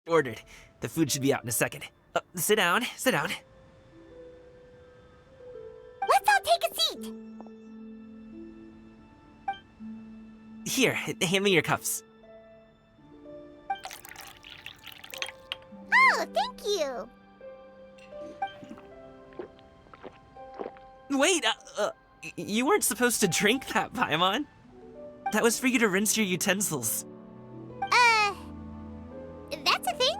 Ordered. The food should be out in a second. Sit down, sit down. Let's all take a seat. Here, hand me your cups. Oh, thank you. Wait, you weren't supposed to drink that, Paimon. That was for you to rinse your utensils. That's a thing?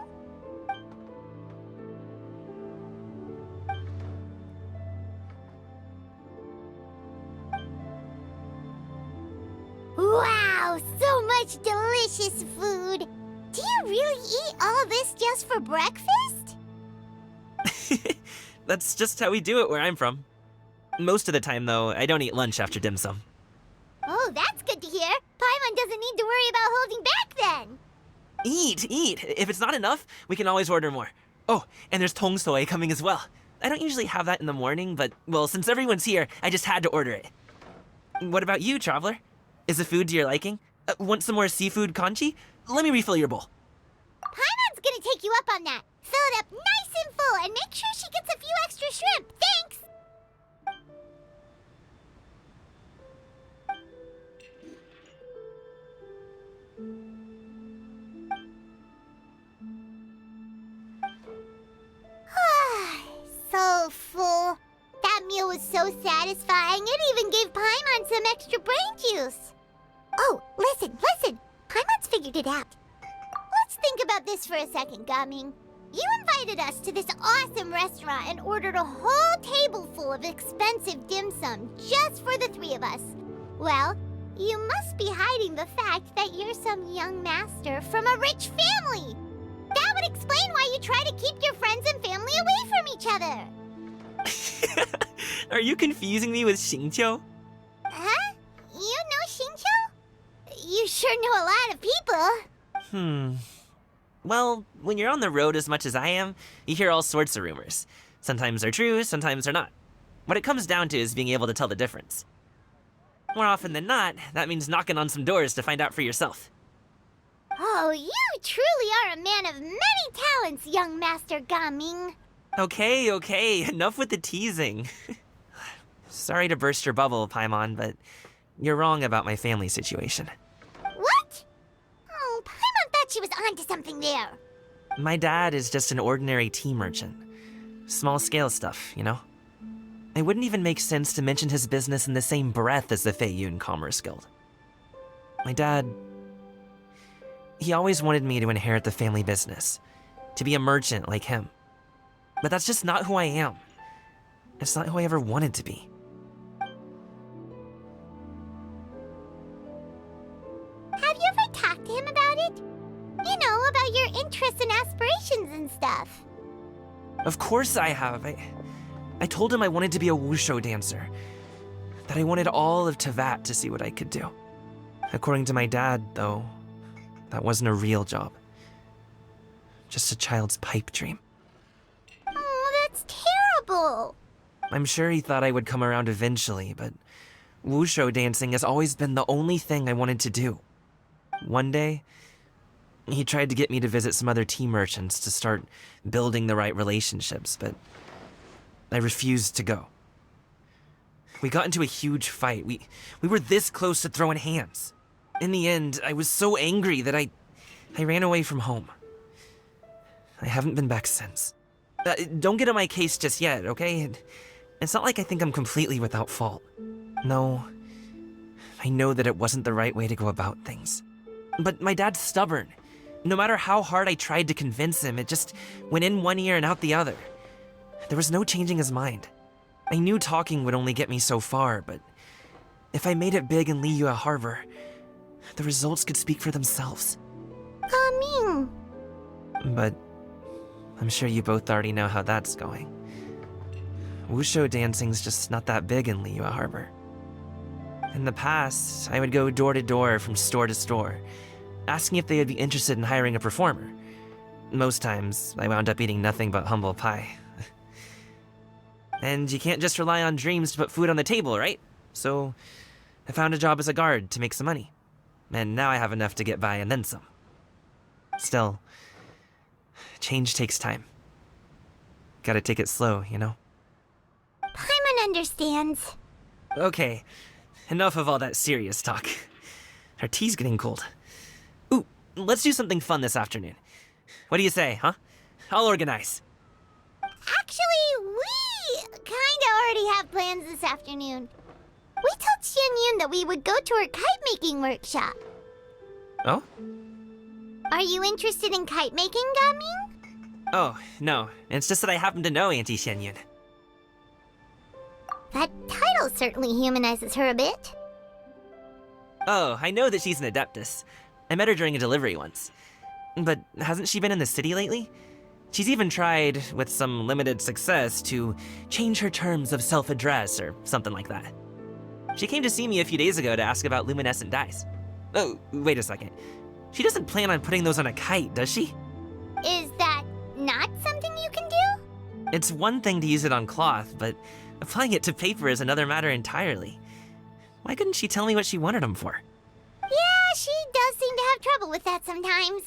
Wow, so much delicious food. Do you really eat all this just for breakfast? That's just how we do it where I'm from. Most of the time, though, I don't eat lunch after dim sum. Oh, that's good to hear. Paimon doesn't need to worry about holding back then. Eat, eat. If it's not enough, we can always order more. Oh, and there's tong soy coming as well. I don't usually have that in the morning, but, well, since everyone's here, I just had to order it. What about you, Traveler? Is the food to your liking? Want some more seafood congee? Let me refill your bowl. Paimon's gonna take you up on that. Fill it up nice and full and make sure she gets a few extra shrimp. Thanks! So full. That meal was so satisfying, it even gave Paimon some extra brain juice. Oh, listen. Paimon's figured it out. Let's think about this for a second, Gaming. You invited us to this awesome restaurant and ordered a whole table full of expensive dim sum just for the three of us. Well, you must be hiding the fact that you're some young master from a rich family. That would explain why you try to keep your friends and family away from each other. Are you confusing me with Xingqiu? Huh? You know Xingqiu? You sure know a lot of people. Well, when you're on the road as much as I am, you hear all sorts of rumors. Sometimes they're true, sometimes they're not. What it comes down to is being able to tell the difference. More often than not, that means knocking on some doors to find out for yourself. Oh, you truly are a man of many talents, young Master Gaming. Okay, enough with the teasing. Sorry to burst your bubble, Paimon, but you're wrong about my family situation. What? Oh, Paimon thought she was onto something there. My dad is just an ordinary tea merchant. Small-scale stuff, you know? It wouldn't even make sense to mention his business in the same breath as the Feiyun Commerce Guild. My dad... he always wanted me to inherit the family business, to be a merchant like him. But that's just not who I am. It's not who I ever wanted to be. Have you ever talked to him about it? You know, about your interests and aspirations and stuff. Of course I have. I told him I wanted to be a wushu dancer. That I wanted all of Teyvat to see what I could do. According to my dad, though, that wasn't a real job. Just a child's pipe dream. Oh, that's terrible. I'm sure he thought I would come around eventually, but wushu dancing has always been the only thing I wanted to do. One day, he tried to get me to visit some other tea merchants to start building the right relationships, but I refused to go. We got into a huge fight. We were this close to throwing hands. In the end, I was so angry that I ran away from home. I haven't been back since. Don't get on my case just yet, okay? It's not like I think I'm completely without fault. No, I know that it wasn't the right way to go about things. But my dad's stubborn. No matter how hard I tried to convince him, it just went in one ear and out the other. There was no changing his mind. I knew talking would only get me so far, but if I made it big in Liyue Harbor, the results could speak for themselves. Gaming. But I'm sure you both already know how that's going. Wushu dancing's just not that big in Liyue Harbor. In the past, I would go door to door from store to store, asking if they would be interested in hiring a performer. Most times, I wound up eating nothing but humble pie. And you can't just rely on dreams to put food on the table, right? So I found a job as a guard to make some money. And now I have enough to get by and then some. Still, change takes time. Gotta take it slow, you know? Paimon understands. Okay, enough of all that serious talk. Our tea's getting cold. Ooh, let's do something fun this afternoon. What do you say, huh? I'll organize. Actually, we kinda already have plans this afternoon. We told Xianyun that we would go to her kite-making workshop. Oh? Are you interested in kite-making, Gaming? Oh, no. It's just that I happen to know Auntie Xianyun. That title certainly humanizes her a bit. Oh, I know that she's an Adeptus. I met her during a delivery once. But hasn't she been in the city lately? She's even tried, with some limited success, to change her terms of self-address or something like that. She came to see me a few days ago to ask about luminescent dyes. Oh, wait a second. She doesn't plan on putting those on a kite, does she? Is that not something you can do? It's one thing to use it on cloth, but applying it to paper is another matter entirely. Why couldn't she tell me what she wanted them for? Yeah, she does seem to have trouble with that sometimes.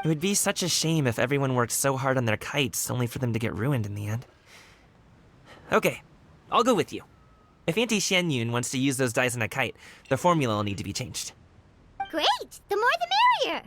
It would be such a shame if everyone worked so hard on their kites only for them to get ruined in the end. Okay, I'll go with you. If Auntie Xianyun wants to use those dyes on a kite, the formula will need to be changed. Great! The more the merrier!